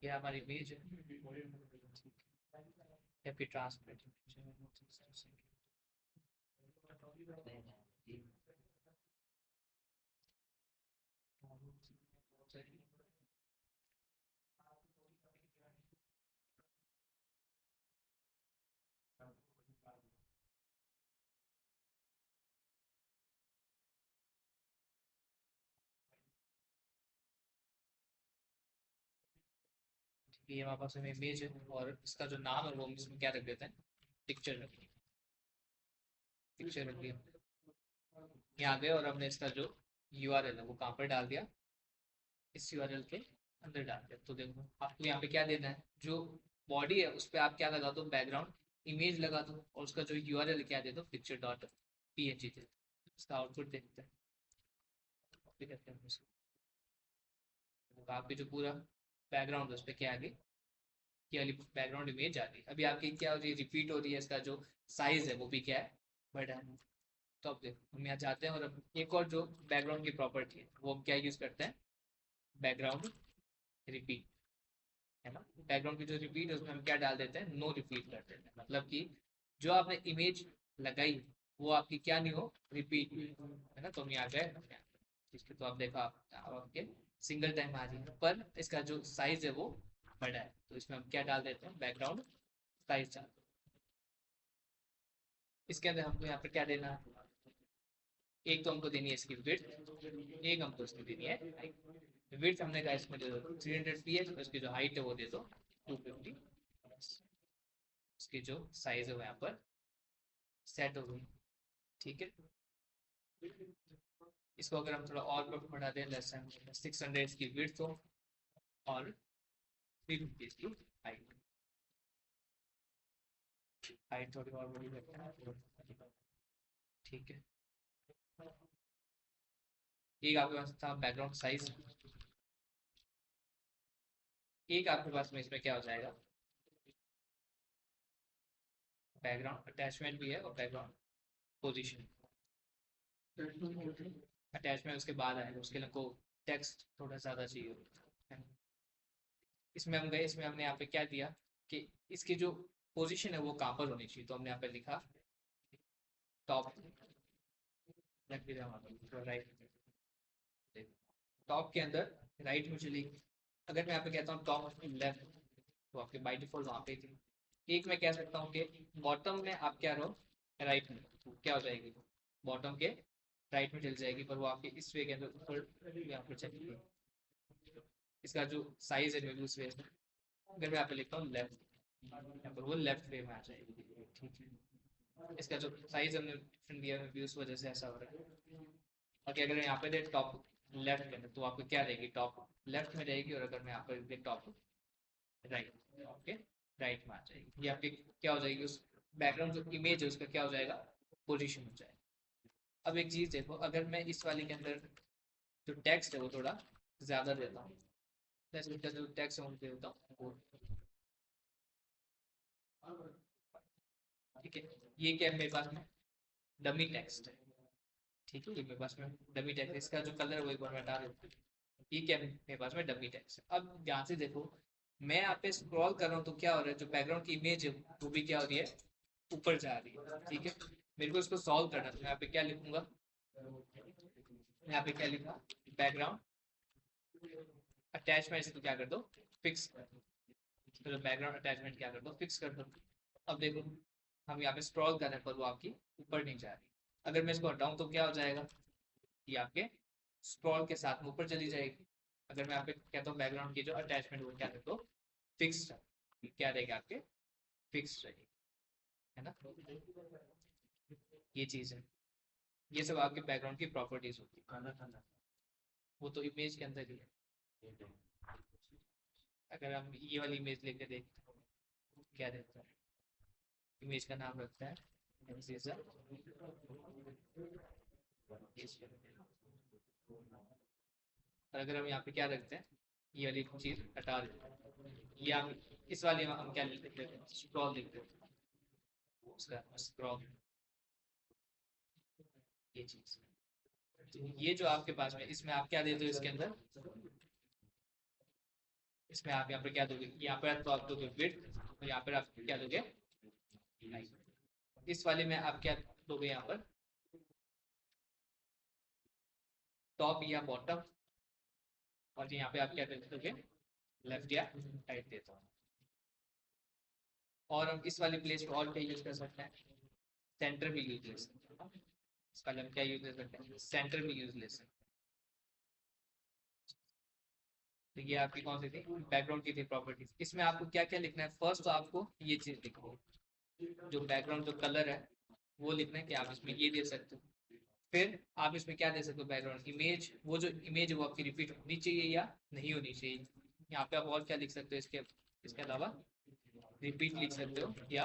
ये हमारी इमेज है, या फिर ट्रांसपेरेंट ये हमारे पास में इमेज है, और इसका जो नाम है वो हम इसमें क्या रख देते हैं, पिक्चर रख दिया। पिक्चर रख दिया, यहाँ गए और हमने इसका जो यूआरएल है वो कहाँ पर डाल दिया, इस यूआरएल के अंदर डाल दिया। तो देखो आपको यहाँ पे क्या देना है, जो बॉडी है उस पर आप क्या लगा दो, बैकग्राउंड इमेज लगा दो, और उसका जो यूआरएल क्या दे दो, पिक्चर डॉट पीएनजी दे दो। इसका आउटपुट देखते हैं, कॉपी करते हैं उसको। तो आपकी जो पूरा बैकग्राउंड है उस पर क्या आ गई, ये वाली बैकग्राउंड इमेज आ गई। अभी आपकी क्या हो रही है, रिपीट हो रही है, इसका जो साइज है वो भी क्या है, बड़ा है। तो अब देखो हम यहाँ जाते हैं, और अब एक और जो बैकग्राउंड की प्रॉपर्टी है वो हम क्या यूज करते हैं, बैकग्राउंड रिपीट, है ना। बैकग्राउंड की जो रिपीट है उसमें हम क्या डाल देते हैं, नो रिपीट कर देते हैं। मतलब कि जो आपने इमेज लगाई वो आपकी क्या नहीं हो, रिपीट, है ना। तो हम यहाँ गए इसके, तो आप देखो आप आपके सिंगल टाइम आ रही है, पर इसका जो साइज है वो बड़ा है। तो इसमें हम क्या डाल देते हैं, बैकग्राउंड साइज डाल। इसके अंदर हमको यहाँ पर क्या देना है, एक तो हमको देनी है इसकी विड्थ, एक हमको इसकी देनी है हाइट। विड्थ हमने कहा इसमें दे दो 300 पीएच, उसकी जो हाइट है वो दे दो 250। इसकी जो साइज है वो यहाँ पर सेट हो गई, ठीक है। इसको अगर हम थोड़ा और बढ़ा दें, लेस 600 इसकी विड्थ हो, और 350 इसकी हाइट। हाइट थोड़ी और बड़ी करते हैं, ठीक है। एक आपके पास था बैकग्राउंड साइज, एक आपके पास में इसमें क्या हो जाएगा, बैकग्राउंड अटैचमेंट भी है और बैकग्राउंड पोजीशन। अटैचमेंट उसके बाद आएगा, उसके लिए को टेक्स्ट थोड़ा ज़्यादा चाहिए। इसमें हम गए, इसमें हमने यहाँ पे क्या दिया कि इसकी जो पोजीशन है वो कहाँ पर होनी चाहिए। तो हमने यहाँ पे लिखा टॉप, रख दिया हमारा राइट। टॉप के अंदर राइट में चली, अगर मैं यहाँ पे कहता हूँ टॉप लेफ्ट, तो आपके बाई डिफॉल्ट वहाँ पे थी। एक मैं कह सकता हूँ कि बॉटम में आप क्या रहो, राइट में, तो क्या हो जाएगी, बॉटम के राइट में चल जाएगी, पर वो आपके इस वे के अंदर ऊपर यहाँ पर चलेगी। इसका जो साइज है उस वे में, अगर मैं यहाँ पे लिखता हूँ लेफ्ट, यहाँ पर वो लेफ्ट वे में आ जाएगी, ठीक है। इसका जो साइज हमने डिफरेंट दिया है उस वजह से ऐसा हो रहा है। और अगर यहाँ पे दे टॉप लेफ्ट के अंदर, तो आपको क्या रहेगी, टॉप लेफ्ट में रहेगी, और अगर मैं यहाँ पर दे टॉप राइट, ओके, राइट में आ जाएगी। ये आपकी क्या हो जाएगी, उस बैकग्राउंड जो इमेज है उसका क्या हो जाएगा, पोजीशन हो जाएगा। अब एक चीज देखो, अगर मैं इस वाले के अंदर जो टेक्स्ट है वो थोड़ा ज्यादा देता हूँ, जैसे इसका जो टेक्स्ट है वो दे देता हूँ वो, ठीक है। ये क्या है मेरे पास में, डमी टेक्स्ट है, ठीक है। ये मेरे पास में डमी टेक्स्ट, इसका जो कलर है वो एक बार मैं हटा देता हूँ। ये क्या है मेरे पास में, डमी टेक्स्ट है। अब ध्यान से देखो, मैं यहाँ पे स्क्रॉल कर रहा हूँ तो क्या हो रहा है, जो बैकग्राउंड की इमेज है वो भी क्या हो रही है, ऊपर जा रही है, ठीक है। मेरे को इसको सॉल्व करना है, तो मैं यहाँ पे क्या लिखूंगा, यहाँ पे क्या लिखा, बैकग्राउंड अटैचमेंट, इसको क्या कर दो, फिक्स कर दो। तो बैकग्राउंड अटैचमेंट क्या कर दो, फिक्स कर दो। अब देखो हम यहाँ पे स्क्रॉल कर रहे हैं, पर वो आपकी ऊपर नहीं जा रही। अगर मैं इसको हटाऊं तो क्या हो जाएगा, ये आपके स्क्रॉल के साथ में ऊपर चली जाएगी। अगर मैं यहाँ पे कहता हूँ बैकग्राउंड की जो अटैचमेंट वो क्या कर दो, फिक्स, क्या रहेगा आपके, फिक्स रहेगी, है ना। ये चीज है, ये सब आपके बैकग्राउंड की प्रॉपर्टीज होती है, वो तो इमेज के अंदर ही है। अगर हम ये वाली इमेज लेकर देखते हैं, क्या देखते हैं, इमेज का नाम रखता है और अगर हम यहाँ पे क्या रखते हैं, ये वाली चीज हटा देते, या इस वाले में हम क्या लिख देते हैं, स्क्रॉल लिख देते हैं, उसका स्क्रॉल, ये चीज। तो ये जो आपके पास में, इसमें आप क्या देते हो इसके अंदर, इसमें आप यहाँ पर क्या दोगे, यहाँ पर तो आप दोगे विड्थ, और यहाँ पर आप क्या दोगे हाइट। इस वाले में आप क्या दोगे यहाँ पर, टॉप या बॉटम, और यहाँ पे आप क्या दोगे, लेफ्ट या राइट देता हूँ। और हम इस वाली प्लेस पे और क्या यूज कर सकते हैं, सेंटर भी यूज ले सकते हैं। इस वाले में क्या यूज ले सकते हैं, सेंटर भी यूज ले सकते हैं। तो ये आपकी कौन सी थी, बैकग्राउंड की थी प्रॉपर्टीज। इसमें आपको क्या क्या लिखना है, फर्स्ट तो आपको ये चीज लिखो, जो बैकग्राउंड जो कलर है वो लिखना है, कि आप इसमें ये दे सकते हो। फिर आप इसमें क्या दे सकते हो, बैकग्राउंड इमेज, वो जो इमेज है वो आपकी रिपीट होनी चाहिए या नहीं होनी चाहिए। यहाँ पे आप और क्या लिख सकते हो, इसके अलावा रिपीट लिख सकते हो या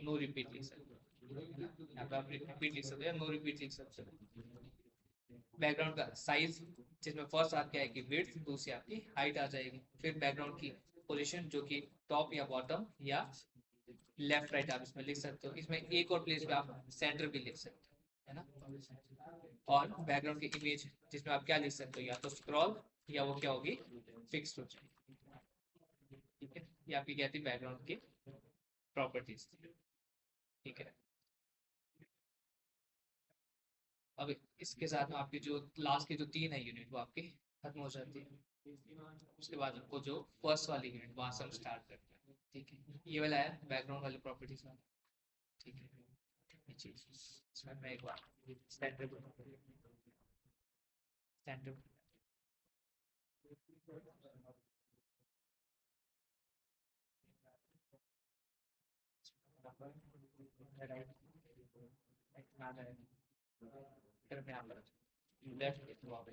नो रिपीट लिख सकते हो। यहाँ पे आप रिपीट लिख सकते हो या नो रिपीट लिख सकते हो। बैकग्राउंड का साइज, जिसमें फर्स्ट आपकी आएगी विड्थ, दूसरी आपकी हाइट आ जाएगी। फिर बैकग्राउंड की पोजीशन, जो कि टॉप या बॉटम या लेफ्ट राइट आप इसमें लिख सकते हो। इसमें एक और प्लेस पे आप सेंटर भी लिख सकते हो, है ना। और बैकग्राउंड की इमेज, जिसमें आप क्या लिख सकते हो, या तो स्क्रॉल, या वो क्या होगी, फिक्स्ड हो जाएगी। ठीक है, ये आपकी क्या थी, बैकग्राउंड की प्रॉपर्टीज थी। ठीक है, अब इसके साथ में आपकी जो लास्ट की जो 3 है यूनिट, वो आपकी खत्म हो जाती है। उसके बाद आपको जो फर्स्ट वाली यूनिट, वहां से हम स्टार्ट करते हैं। ठीक है, ये वाला है बैकग्राउंड वाली प्रॉपर्टीज वाला। ठीक है, ये चीज इसमें मैं एक बार सेंटर सेंटर अगर मैं यहाँ पर लेफ्ट वहाँ पे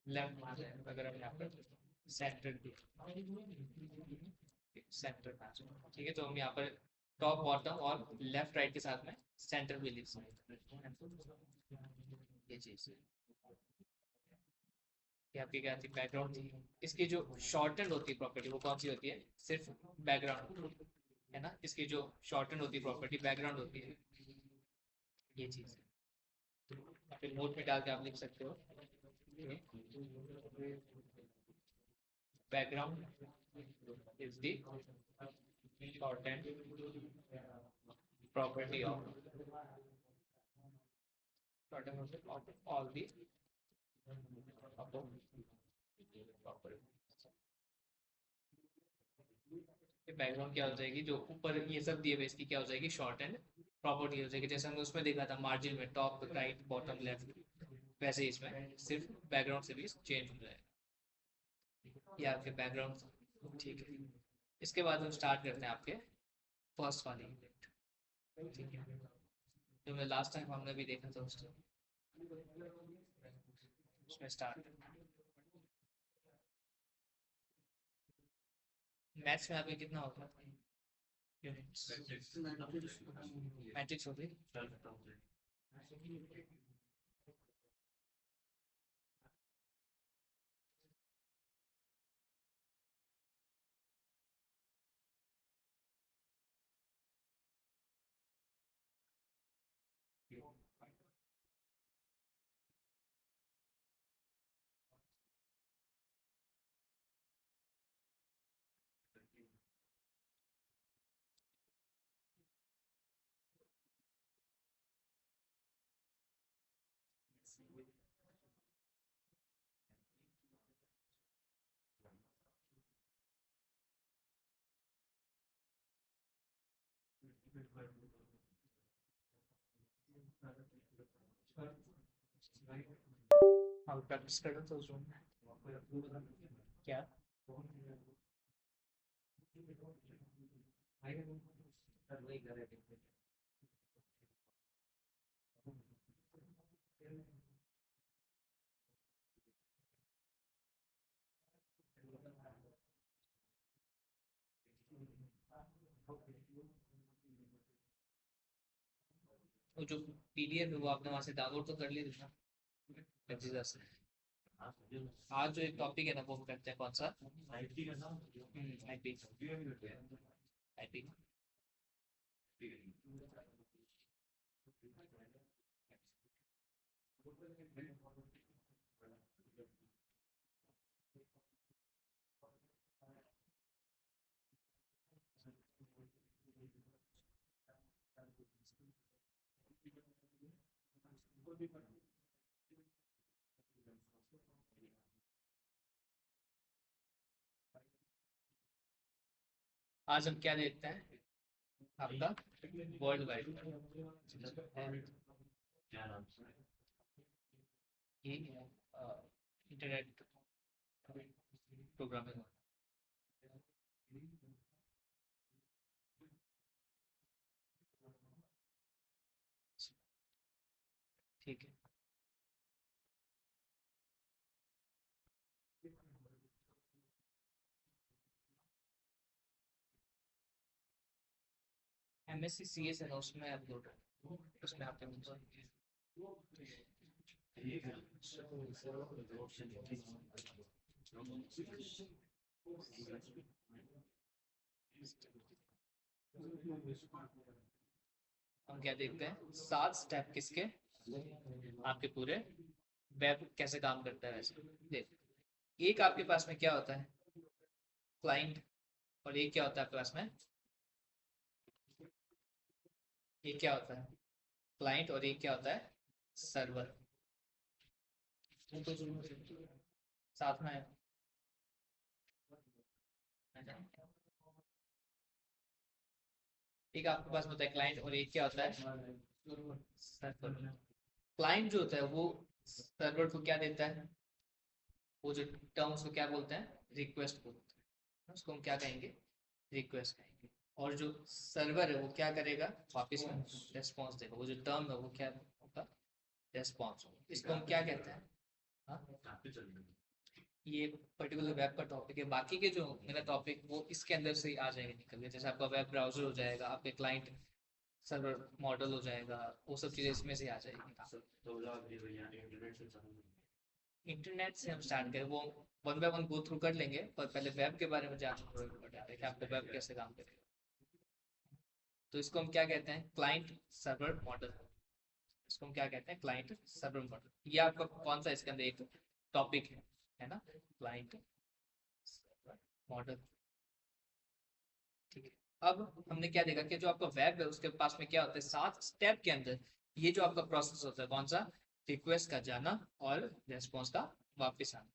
लेफ्ट में आ जाए, अगर हम यहाँ पर सेंटर दिया, सेंटर में आ जाए। ठीक है, तो हम यहाँ पर टॉप बॉटम और लेफ्ट राइट के साथ में सेंटर भी लिख सकते हैं। ये चीज, ये आपकी क्या थी, बैकग्राउंड थी। इसकी जो शॉर्टेंड होती है प्रॉपर्टी, वो कौन सी होती है, सिर्फ बैकग्राउंड, है ना। इसकी जो शॉर्टेंड होती है प्रॉपर्टी, बैकग्राउंड होती है, ये चीज है। फिर नोट में डाल के आप लिख सकते हो, background is the shortened property of shortened of all the property। Background क्या हो जाएगी, जो ऊपर ये सब दिए हुए, इसकी क्या हो जाएगी, शॉर्ट एंड प्रॉपर्टी हो जाएगी। जैसे हमने उसमें देखा था मार्जिन में, टॉप राइट बॉटम लेफ्ट, वैसे ही इसमें सिर्फ बैकग्राउंड से भी चेंज हो जाएगा, ये आपके बैकग्राउंड। ठीक है, इसके बाद हम स्टार्ट करते हैं आपके फर्स्ट वाली यूनिट। ठीक है, जो मैं लास्ट टाइम हमने भी देखा था उसमें स्टार्ट। मैथ्स में आपके कितना होता है यूनिट्स, मैट्रिक्स होती है। हाँ, प्रैक्टिस करो तो जूम में क्या, वो जो पीडीएफ है वो आपने वहां से डाउनलोड तो कर ली थी ना, लजीजा से। आज जो एक टॉपिक है ना वो हम करते हैं कौन सा? आईपी। आईपी। आज हम क्या देखते हैं? आपका वर्ल्ड वाइड ये इंटरनेट प्रोग्रामिंग। ठीक है। एमएससी सीएस है ना, उसमें अपलोड उसमें आपके हम क्या देखते हैं? 7 स्टेप किसके? आपके पूरे वेब कैसे काम करता है वैसे देख। एक आपके पास में क्या होता है? क्लाइंट। और एक क्या होता है आपके पास में? एक क्या होता है? क्लाइंट। और एक क्या होता है? सर्वर। साथ में है। एक आपके पास होता है क्लाइंट और एक क्या होता है? सर्वर। क्लाइंट जो होता है वो सर्वर को क्या देता है? वो जो टर्म्स को क्या बोलते हैं? रिक्वेस्ट बोलते हैं। उसको हम क्या कहेंगे? रिक्वेस्ट कहेंगे। और जो सर्वर है वो क्या करेगा? वापस में रेस्पॉन्स देगा। वो जो टर्म है वो क्या होगा? रेस्पॉन्स होगा। इसको हम क्या कहते हैं? हाँ? ये पर्टिकुलर वेब का टॉपिक है। बाकी के जो मेरा टॉपिक वो इसके अंदर से ही आ जाएंगे निकल के। जैसे आपका वेब ब्राउजर हो जाएगा, आपके क्लाइंट सर्वर मॉडल हो जाएगा, वो सब चीज़ें इसमें से आ जाएगी। इंटरनेट से हम स्टार्ट करें वो one by one go through कर लेंगे, पर पहले वेब के बारे में जानना पड़ेगा कि आपका वेब कैसे काम करेगा। तो इसको हम क्या कहते हैं? Client server model. इसको हम क्या कहते हैं? Client server model. ये आपका कौन सा इसके अंदर एक टॉपिक है ना? Client server model. ठीक है। अब हमने क्या देखा कि जो आपका वेब है उसके पास में क्या होता है? 7 स्टेप के अंदर ये जो आपका प्रोसेस होता है कौन सा? रिक्वेस्ट का जाना और रेस्पॉन्स का वापस आना।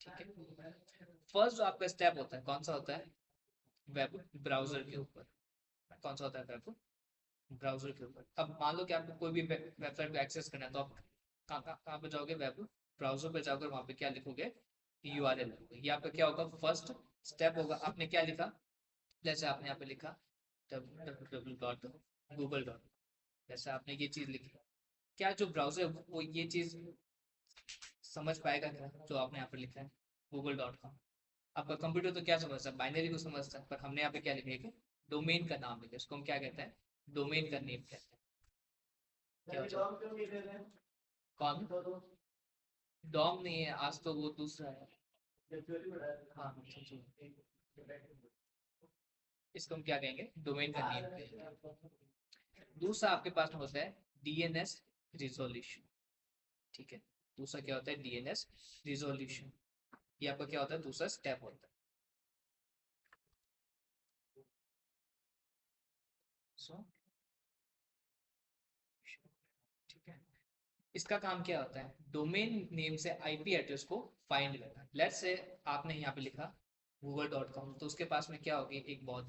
ठीक है। फर्स्ट जो आपका स्टेप होता है कौन सा होता है? वेब ब्राउजर के ऊपर। कौन सा होता है? वेब ब्राउजर के ऊपर। अब मान लो कि आपको कोई भी वेबसाइट को एक्सेस करना है तो आप कहाँ पे जाओगे? वेब ब्राउजर पे जाकर वहां पे क्या लिखोगे? यूआरएल लिखोगे। ये आपका क्या होगा? फर्स्ट स्टेप होगा। आपने क्या लिखा? जैसे आपने यहाँ पे लिखा www.google. जैसे आपने ये चीज लिखी, क्या जो ब्राउजर वो ये चीज समझ पाएगा क्या जो आपने यहाँ पे लिखा है google.com? आपका कंप्यूटर तो क्या समझता है? बाइनरी को समझता है। पर हमने यहाँ पे क्या लिखा है कि डोमेन का नाम लिखा है। इसको हम क्या कहते हैं? डोमेन का नेम कहते हैं। क्या होता है? कौन? डॉम नहीं है आज तो, वो दूसरा है। हाँ इसको हम क्या कहेंगे? डोमेन का नेम कहेंगे। दूसरा आपके पास में होता है डीएनएस रिजोल्यूशन। ठीक है। दूसरा क्या होता है? DNS resolution. ये आपका क्या होता है? दूसरा स्टेप होता है। सो ठीक है। इसका काम क्या होता है? डोमेन नेम से आईपी एड्रेस को फाइंड करना। लेट्स से आपने यहाँ पे लिखा google.com, तो उसके पास में क्या होगी? एक बहुत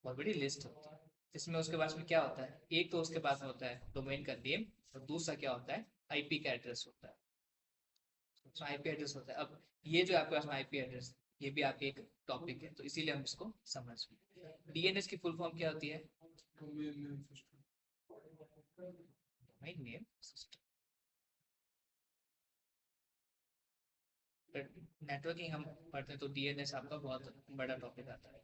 बड़ी लिस्ट होती है। इसमें उसके पास में क्या होता है? एक तो उसके पास में होता है डोमेन का नेम, और दूसरा क्या होता है? आईपी का एड्रेस होता है। तो आईपी एड्रेस होता है। अब ये जो आपके पास में आईपी एड्रेस, ये भी आपके एक टॉपिक है, तो इसीलिए हम इसको समझ। डीएनएस की फुल फॉर्म क्या होती है? Domain name system. नेटवर्किंग हम पढ़ते हैं तो डीएनएस आपका बहुत बड़ा टॉपिक आता है।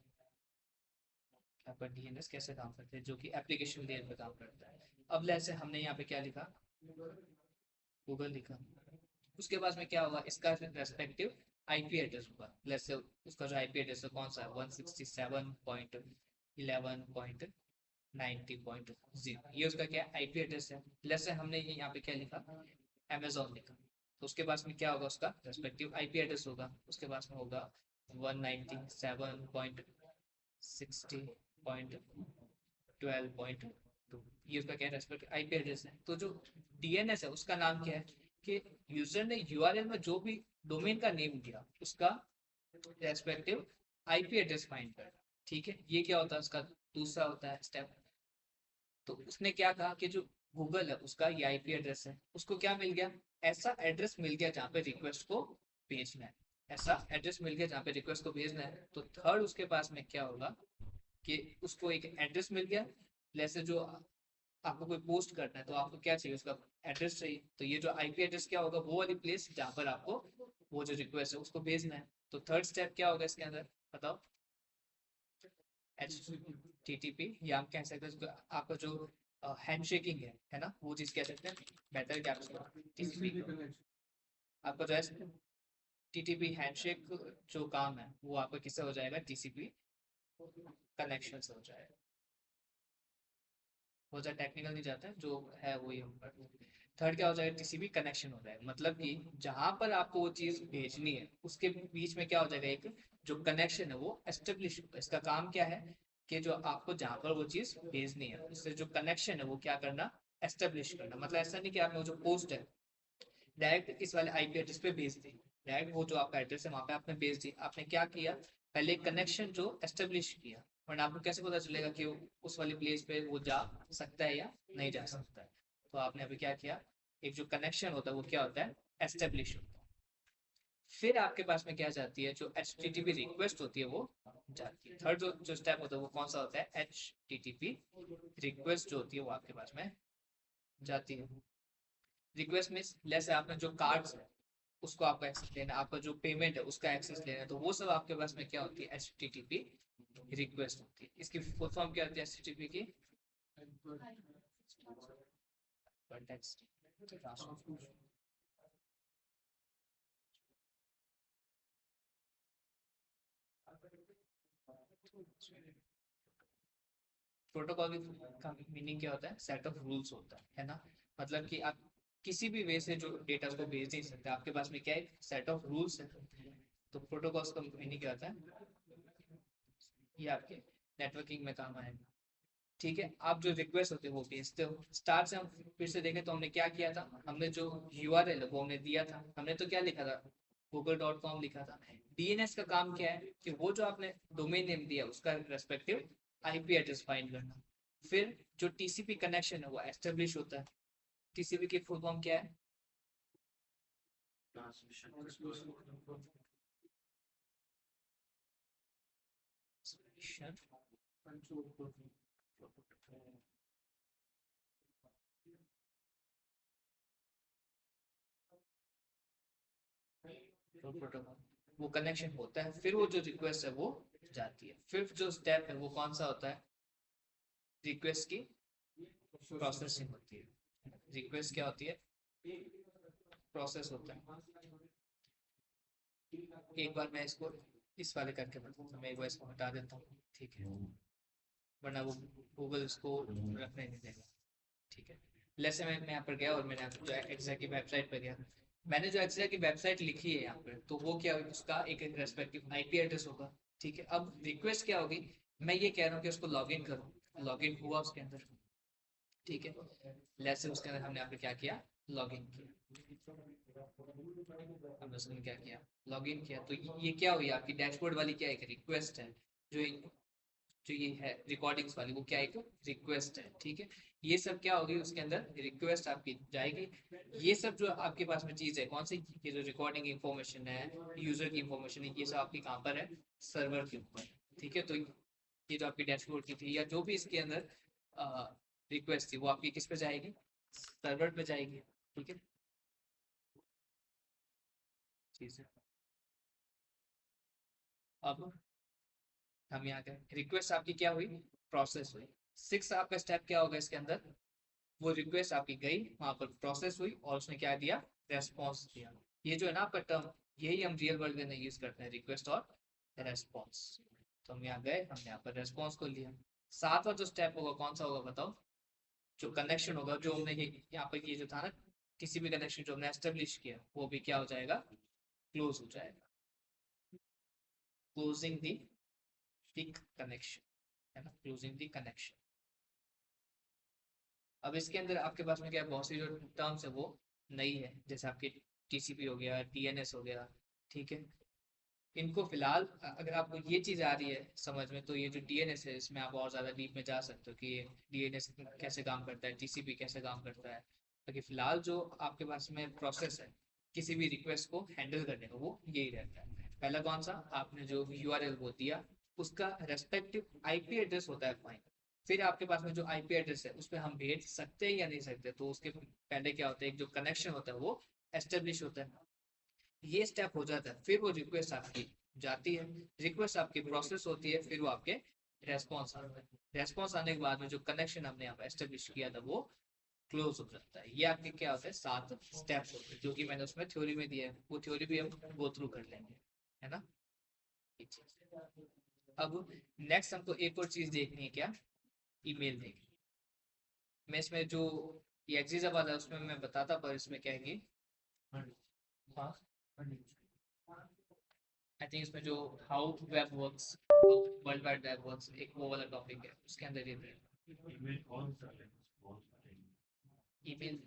आपका डीएनएस कैसे काम करते हैं, जो कि एप्लीकेशन लेयर पे काम करता है। अब जैसे हमने यहाँ पे क्या लिखा? गूगल लिखा। उसके पास में क्या होगा, इसका रेस्पेक्टिव आईपी एड्रेस होगा। लेट्स से उसका जो आईपी एड्रेस है कौन सा है, 167.11.90.0, ये उसका क्या आईपी एड्रेस है। लेट्स से हमने ये यहाँ पे क्या लिखा, अमेजोन लिखा, तो उसके पास में क्या होगा, उसका रेस्पेक्टिव आईपी एड्रेस होगा, उसके पास में होगा 197.60.12.2, ये उसका क्या रेस्पेक्टिव आईपी एड्रेस है। तो जो डीएनएस है उसका नाम क्या है कि यूजर ने यूआरएल में जो भी डोमेन का नेम दिया उसका रेस्पेक्टिव आईपी एड्रेस फाइंड कर। ठीक है, ये क्या होता है, उसका दूसरा होता है स्टेप। तो उसने क्या कहा कि जो गूगल है उसका ये आईपी एड्रेस है, उसको क्या मिल गया, ऐसा एड्रेस मिल गया जहाँ पे रिक्वेस्ट को भेजना है, ऐसा एड्रेस मिल गया जहाँ पे रिक्वेस्ट को भेजना है। तो थर्ड उसके पास में क्या होगा कि उसको एक एड्रेस मिल गया, जैसे जो आपको कोई पोस्ट करना है तो आपको क्या चाहिए, उसका एड्रेस चाहिए। तो ये जो आईपी एड्रेस क्या होगा, वो वाली प्लेस जहाँ पर आपको वो जो रिक्वेस्ट है उसको भेजना है। तो थर्ड स्टेप क्या होगा इसके अंदर, बताओ, HTTP, या हम कह सकते हैं आपका जो हैंडशेकिंग है ना, वो चीज कह सकते हैं, बेटर क्या टीसीपी, आपका जो है टीटीपी हैंडशेक जो काम है वो आपका किससे हो जाएगा, टीसीपी कनेक्शन से हो जाएगा। बहुत ज़्यादा टेक्निकल नहीं जाता है, जो है वही हम करते हैं। थर्ड क्या हो जाएगा, टीसीपी कनेक्शन हो जाएगा, मतलब कि जहां पर आपको वो चीज भेजनी है उसके बीच में क्या हो जाएगा, एक जो कनेक्शन है वो एस्टेब्लिश होगा। इसका काम क्या है कि जो आपको जहां पर वो चीज भेजनी है उससे जो कनेक्शन है वो क्या करना, एस्टेब्लिश करना। मतलब ऐसा नहीं कि आपने वो जो पोस्ट है डायरेक्ट इस वाले आईपी एड्रेस पे भेज दी, डायरेक्ट वो जो आपका एड्रेस है वहां पे आपने भेज दी। आपने क्या किया, पहले कनेक्शन जो एस्टेब्लिश किया, वरना आपको कैसे पता चलेगा कि उस वाली प्लेस पे वो जा सकता है या नहीं जा सकता है। तो आपने अभी क्या किया, एक जो कनेक्शन होता है वो क्या होता है, एस्टेब्लिश होता है। फिर आपके पास में क्या जाती है, जो HTTP रिक्वेस्ट होती है वो जाती है। थर्ड जो स्टेप होता है वो कौन सा होता है, HTTP रिक्वेस्ट जो होती है वो आपके पास में जाती है। रिक्वेस्ट मीन्स लेस आपने जो कार्ड्स है उसको आपको एक्सेस लेना, आपका जो पेमेंट है उसका एक्सेस लेना, तो वो सब आपके पास में क्या होती है, HTTP रिक्वेस्ट होती है। इसकी फुल फॉर्म क्या होती है HTTP की, प्रोटोकॉल का मीनिंग क्या होता है, सेट ऑफ रूल्स होता है ना। मतलब कि आप किसी भी वे से जो डेटा को भेज नहीं सकते, आपके पास में क्या है, सेट ऑफ रूल्स है। तो प्रोटोकॉल्स का मीनिंग क्या होता है, ये आपके नेटवर्किंग में काम आएगा। ठीक है, आप जो रिक्वेस्ट होते हैं वो भेजते हो। स्टार्ट से हम फिर से देखें तो हमने क्या किया था, हमने जो यूआरएल है वो हमने दिया था, हमने तो क्या लिखा था, google.com लिखा था। डीएनएस का काम क्या है कि वो जो आपने डोमेन नेम दिया उसका रेस्पेक्टिव आईपी एड्रेस फाइंड करना। फिर जो टीसीपी कनेक्शन है वो एस्टेब्लिश होता है। टीसीपी की फुल फॉर्म क्या है, प्रोटोकॉल, वो कनेक्शन होता है। फिर वो जो रिक्वेस्ट है वो जाती है। फिफ्थ जो स्टेप है वो कौन सा होता है, रिक्वेस्ट की प्रोसेसिंग होती है। रिक्वेस्ट क्या होती है, प्रोसेस होता है। एक बार मैं इसको इस वाले करके बताता हूँ, मैं एक बार इसको हटा देता हूँ, ठीक है, वरना वो गूगल इसको रखने नहीं देगा। ठीक है, जैसे मैं यहाँ पर गया और मैंने जो एक्सा की वेबसाइट पर गया, मैंने जो एक्सा की वेबसाइट लिखी है यहाँ पर, तो वो क्या होगी, उसका एक रेस्पेक्टिव आईपी एड्रेस होगा। ठीक है, अब रिक्वेस्ट क्या होगी, मैं ये कह रहा हूँ कि उसको लॉग इन करो, लॉग इन हुआ उसके अंदर। ठीक है, लेट्स से उसके अंदर हमने यहाँ पे क्या किया, लॉग इन किया, हमने उसमें क्या किया, लॉग इन किया। तो ये क्या हुई आपकी डैशबोर्ड वाली क्या एक रिक्वेस्ट है, जो जो ये है रिकॉर्डिंग्स वाली वो क्या एक रिक्वेस्ट है। ठीक है, ये सब क्या होगी उसके अंदर, रिक्वेस्ट आपकी जाएगी। ये सब जो आपके पास में चीज है कौन सी, ये जो रिकॉर्डिंग इंफॉर्मेशन है, यूजर की इंफॉर्मेशन है, ये सब आपकी कहाँ पर है, सर्वर के ऊपर। ठीक है, तो ये जो आपकी डैशबोर्ड की थी या जो भी इसके अंदर रिक्वेस्ट थी वो आपकी किस पे जाएगी, सर्वर पे जाएगी। ठीक है, चीज है। अब हम यहाँ के रिक्वेस्ट आपकी क्या हुई, प्रोसेस हुई। सिक्स आपका स्टेप क्या होगा इसके अंदर, वो रिक्वेस्ट आपकी गई वहां पर प्रोसेस हुई और उसने क्या दिया, रेस्पॉन्स दिया। ये जो है ना आपका टर्म, यही हम रियल वर्ल्ड में यूज करते हैं, रिक्वेस्ट और रेस्पॉन्स। तो हम यहाँ गए, हमने यहाँ पर रेस्पॉन्स को लिया। सातवां जो स्टेप होगा कौन सा होगा बताओ? जो कनेक्शन होगा, जो हमने यहाँ पर ये जो था ना, किसी भी कनेक्शन जो हमने एस्टेब्लिश किया वो भी क्या हो जाएगा? क्लोज हो जाएगा। क्लोजिंग दी कनेक्शन, है ना, क्लोजिंग दी कनेक्शन। अब इसके अंदर आपके पास में क्या है, बहुत सी जो टर्म्स है वो नई है, जैसे आपके टीसीपी हो गया, डीएनएस हो गया, ठीक है। इनको फिलहाल अगर आपको ये चीज़ आ रही है समझ में, तो ये जो डीएनएस है इसमें आप और ज़्यादा डीप में जा सकते हो कि ये डीएनएस कैसे काम करता है, टीसीपी कैसे काम करता है। बाकी फिलहाल जो आपके पास में प्रोसेस है किसी भी रिक्वेस्ट को हैंडल करने का, वो यही रहता है। पहला कौन सा, आपने जो यूआरएल वो दिया, उसका रेस्पेक्टिव आईपी एड्रेस होता है फाइन। फिर आपके पास में जो आईपी एड्रेस है उस पर हम भेज सकते हैं या नहीं सकते, तो उसके पहले क्या होता है, एक जो कनेक्शन होता है वो एस्टेब्लिश होता है। ये स्टेप हो जाता है, फिर वो रिक्वेस्ट आपकी जाती है, रिक्वेस्ट आपकी प्रोसेस होती है, फिर वो आपके रेस्पॉन्स आता है। रेस्पॉन्स आने के बाद में जो कनेक्शन हमने यहाँ पर एस्टेब्लिश किया था वो क्लोज हो जाता है। ये आपके क्या होता है, 7 स्टेप्स होते हैं, जो कि मैंने उसमें थ्योरी में दिया है, वो थ्योरी भी हम गो थ्रू कर लेंगे, है ना। अब नेक्स्ट हमको एक और चीज देखनी है, क्या? ईमेल देखनी। मैं इसमें जो ये एग्जीजाबाद है उसमें मैं बताता, पर इसमें क्या है कि हाँ, आई थिंक इसमें जो how web works, world wide web works, एक वो वाला टॉपिक है, उसके अंदर ये ईमेल,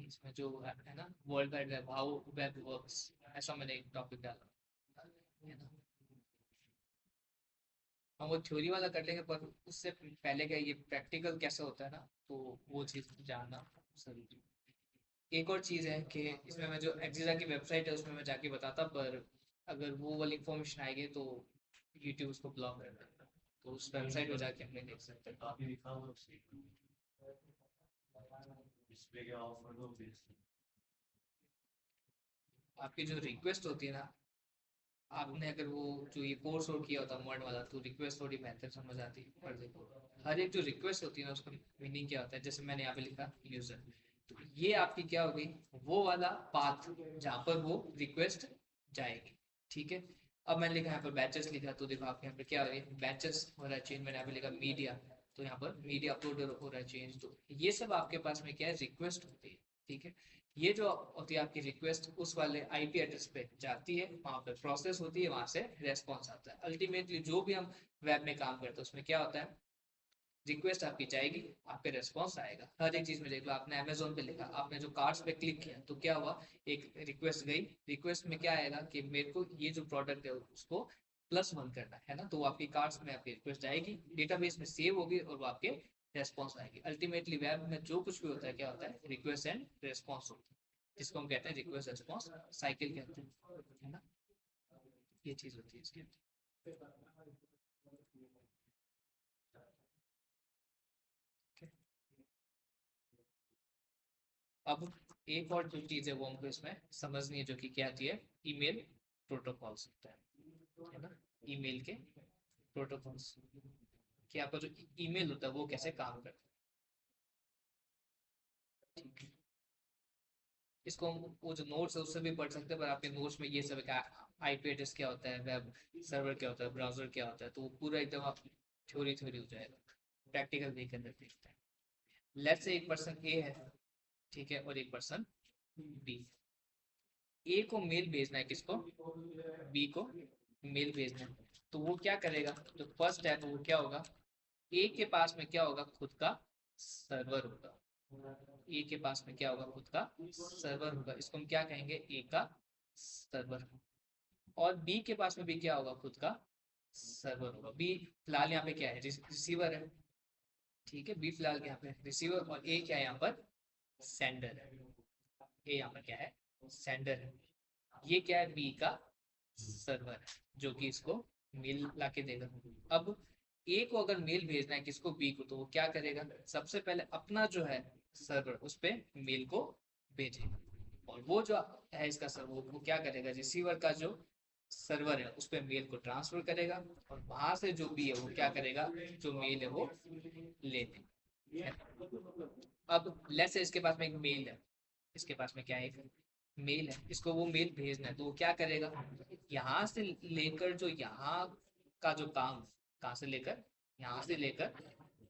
इसमें जो है ना world wide web, how web works, ऐसा मैंने एक टॉपिक डाला है ना। हम वो थ्योरी वाला कर लेंगे, पर उससे पहले क्या ये प्रैक्टिकल कैसे होता है ना, तो वो चीज़ जानना जरूरी। एक और चीज़ है कि इसमें मैं जो एक्जिजा की वेबसाइट है उसमें मैं जाके बताता, पर अगर वो वाली इंफॉर्मेशन आएगी तो यूट्यूब उसको ब्लॉक कर देता, तो उस वेबसाइट पर जाके हम नहीं देख सकते। आपकी जो रिक्वेस्ट होती है ना, आपने अगर वो जो ये कोर्स और किया होता वर्ड वाला, तो रिक्वेस्ट थोड़ी बेहतर समझ आती है। पर देखो, हर एक जो रिक्वेस्ट होती है ना उसका मीनिंग क्या होता है, जैसे मैंने यहाँ पे लिखा यूजर, तो ये आपकी क्या होगी, वो वाला पाथ जहाँ पर वो रिक्वेस्ट जाएगी, ठीक है। अब मैंने लिखा यहाँ पर बैचेस लिखा, तो देखो आपके यहाँ पे क्या हो रही है, बैचेस हो रहा है चेंज। मैंने यहाँ पे लिखा मीडिया, तो यहाँ पर मीडिया अपलोड हो रहा है चेंज। तो ये सब आपके पास में क्या है, रिक्वेस्ट होती है, ठीक है। ये जो होती है आपकी रिक्वेस्ट, उस वाले आईपी एड्रेस पे जाती है, वहां पे प्रोसेस होती है, वहां से रेस्पॉन्स आता है। अल्टीमेटली जो भी हम वेब में काम करते हैं उसमें क्या होता है, रिक्वेस्ट आपकी जाएगी, आपके रेस्पॉन्स आएगा। हर एक चीज में देख लो, आपने अमेजोन पे लिखा, आपने जो कार्ड्स पे क्लिक किया तो क्या हुआ, एक रिक्वेस्ट गई। रिक्वेस्ट में क्या आएगा कि मेरे को ये जो प्रोडक्ट है उसको +1 करना है ना, तो आपकी कार्ड्स में आपकी रिक्वेस्ट जाएगी, डेटाबेस में सेव होगी और वो आपके रेस्पॉन्स आएगी। अल्टीमेटली वेब में जो कुछ भी होता है क्या होता है, रिक्वेस्ट एंड रेस्पॉन्स होता है, जिसको हम कहते हैं रिक्वेस्ट रेस्पॉन्स साइकिल कहते हैं, है ना। ये चीज होती है इसके अंदर। अब एक और जो चीज है वो हमको इसमें समझनी है, जो कि क्या आती है, ईमेल प्रोटोकॉल्स होता है ना। ईमेल के प्रोटोकॉल्स, कि आपका जो ईमेल होता है वो कैसे काम करता है, ठीक है। इसको हम वो जो नोट्स है उससे भी पढ़ सकते हैं, पर आपके नोट्स में ये सब आईपी एड्रेस क्या होता है, वेब सर्वर क्या होता है, ब्राउजर क्या होता है, तो वो पूरा एकदम आप थ्योरी थ्योरी हो जाएगा। प्रैक्टिकल वे के अंदर देखते हैं। लेट्स से एक पर्सन ए है, ठीक है, और एक पर्सन बी। ए को मेल भेजना है, किसको, बी को मेल भेजना है। तो वो क्या करेगा, जो फर्स्ट स्टेप वो क्या होगा, ए के पास में क्या होगा, खुद का सर्वर होगा। ए के पास में क्या होगा, खुद का सर्वर होगा, इसको हम क्या कहेंगे, ए का सर्वर। और बी के पास में भी क्या होगा, खुद का सर्वर होगा। बी फिलहाल यहाँ पे क्या है, रिसीवर है, ठीक है। बी फिलहाल यहाँ पे रिसीवर, और ए क्या है यहाँ पर, सेंडर है। ए यहाँ पर क्या है, सेंडर है। ये क्या है, बी का सर्वर है, जो कि इसको मेल ला के देगा। अब ए को अगर मेल भेजना है, किसको, बी को, तो वो क्या करेगा, सबसे पहले अपना जो है सर्वर उस पर मेल को भेजेगा, और वो जो है इसका सर्वर वो क्या करेगा, रिसीवर का जो सर्वर है उस पर मेल को ट्रांसफर करेगा, और वहां से जो भी है वो क्या करेगा, जो मेल है वो ले लेगा। अब लेट्स से इसके पास में एक मेल है, इसके पास में क्या है, एक मेल है, इसको वो मेल भेजना है, तो वो क्या करेगा, यहाँ से लेकर जो यहाँ का जो काम, कहाँ से लेकर, यहाँ से लेकर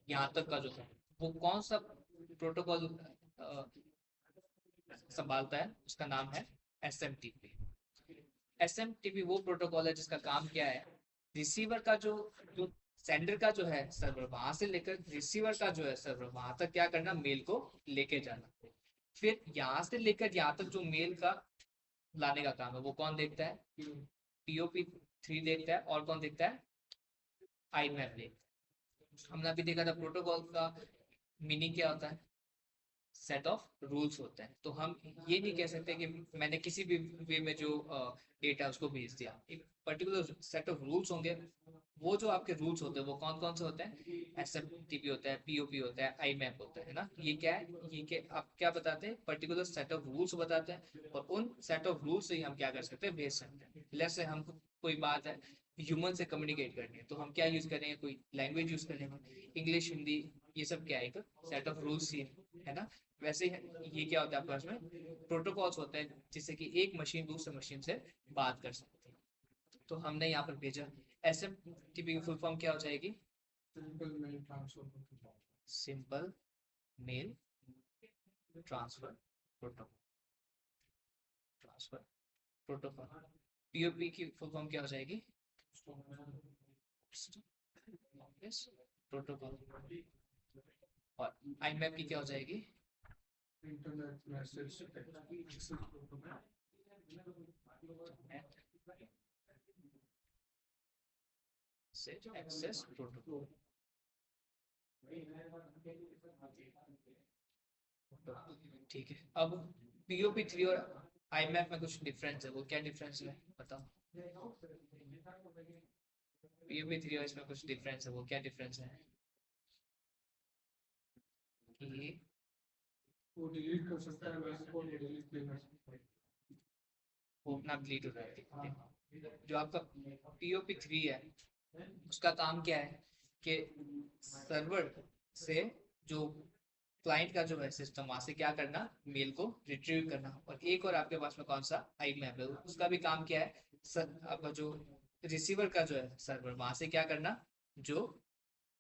यहाँ तक का जो काम, वो कौन सा प्रोटोकॉल संभालता है, उसका नाम है SMTP। SMTP वो प्रोटोकॉल है जिसका काम क्या है, रिसीवर का जो सेंडर का जो है सर्वर, वहां से लेकर रिसीवर का जो है सर्वर, वहां तक क्या करना, मेल को लेके जाना। फिर यहाँ से लेकर यहाँ तक जो मेल का लाने का काम है, वो कौन देखता है, POP3 देखता है, और कौन देखता है, IMAP देखता है। हमने अभी देखा था प्रोटोकॉल का मीनिंग क्या होता है, सेट ऑफ रूल्स होते हैं। तो हम ये नहीं कह सकते कि मैंने किसी भी वे में जो डेटा उसको भेज दिया, एक पर्टिकुलर सेट ऑफ रूल्स होंगे। वो जो आपके रूल्स होते हैं वो कौन कौन से होते हैं, SMTP होता है, POP होता है, IMAP होता है ना। ये क्या है, ये क्या आप क्या बताते हैं, पर्टिकुलर सेट ऑफ रूल्स बताते हैं, और उन सेट ऑफ रूल्स से ही हम क्या कर सकते हैं, भेज सकते हैं। लेट्स से हम कोई बात है, ह्यूमन से कम्युनिकेट करनी है, तो हम क्या यूज करेंगे, कोई लैंग्वेज यूज करेंगे, इंग्लिश, हिंदी, ये सब क्या है, एक सेट ऑफ रूल्स ही है ना। वैसे ये क्या होता है आपके पास में, प्रोटोकॉल्स होते हैं जिससे कि एक मशीन दूसरे मशीन से बात कर सकती है। तो हमने यहाँ पर भेजा, SMTP की फुल फॉर्म क्या हो जाएगी, simple mail transfer protocol, transfer protocol. POP की फुल फॉर्म क्या हो जाएगी, प्रोटोकॉल। और IMAP की क्या हो जाएगी, इंटरनेट मैसेज एक्सेस प्रोटोकॉल। ठीक है, अब POP3 और IMAP में कुछ डिफरेंस है, वो क्या डिफरेंस है बताओ, POP3 और इसमें कुछ डिफरेंस है, वो क्या डिफरेंस है, कि वो डिलीट कर सकता है, वैसे को डिलीट नहीं कर सकता। वो अपना डिलीट हो रहा है। जो आपका POP3 है, उसका काम क्या है कि सर्वर से जो क्लाइंट का जो है सिस्टम, वहां से क्या करना, मेल को रिट्रीव करना। और एक और आपके पास में कौन सा, IMAP है, उसका भी काम क्या है, आपका जो रिसीवर का जो है सर्वर, वहां से क्या करना, जो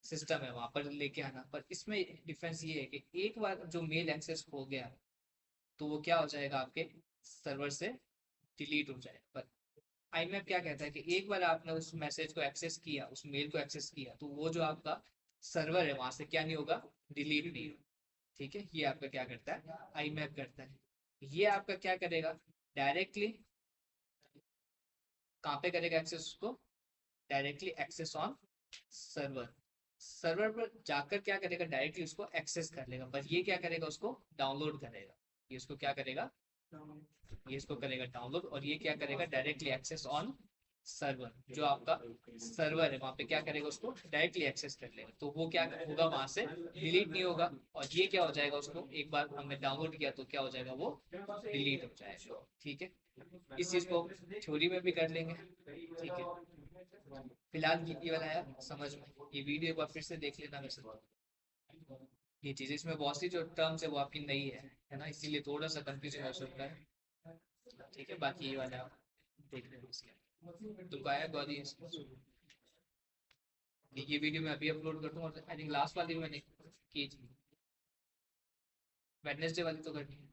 सिस्टम है वहां पर लेके आना। पर इसमें डिफरेंस ये है कि एक बार जो मेल एक्सेस हो गया, तो वो क्या हो जाएगा, आपके सर्वर से डिलीट हो जाएगा। पर IMAP क्या कहता है कि एक बार आपने उस मैसेज को एक्सेस किया, उस मेल को एक्सेस किया, तो वो जो आपका सर्वर है वहां से क्या नहीं होगा, डिलीट नहीं होगा। ठीक है, ये आपका क्या करता है, IMAP करता है। ये आपका क्या करेगा, डायरेक्टली कहाँ पे करेगा एक्सेस उसको, directly access on server. Server पर जाकर क्या करेगा, डायरेक्टली उसको एक्सेस कर लेगा। पर ये क्या करेगा, उसको डाउनलोड करेगा। ये उसको क्या करेगा, ये इसको करेगा डाउनलोड, और ये क्या करेगा, डायरेक्टली एक्सेस ऑन सर्वर। जो आपका सर्वर है वहां पे क्या करेगा, उसको डायरेक्टली एक्सेस कर लेगा। तो वो क्या होगा, वहां से डिलीट नहीं होगा। और ये क्या हो जाएगा, उसको एक बार हमने डाउनलोड किया तो क्या हो जाएगा, वो डिलीट हो जाएगा। ठीक है, इस चीज को थ्योरी में भी कर लेंगे। ठीक है, फिलहाल ये वाला है समझ में, ये वीडियो एक बार फिर से देख लेना। वैसे ये चीज, इसमें बहुत सी जो टर्म्स है वो आपकी नई है ना, इसीलिए थोड़ा सा कंफ्यूजन हो सकता है। ठीक है, बाकी ये वाला आप देख लेना। तो गाया गौरी, ये वीडियो मैं अभी अपलोड कर दूँ, और आई थिंक लास्ट वाली मैंने की थी, वेडनेसडे वाली तो करनी है।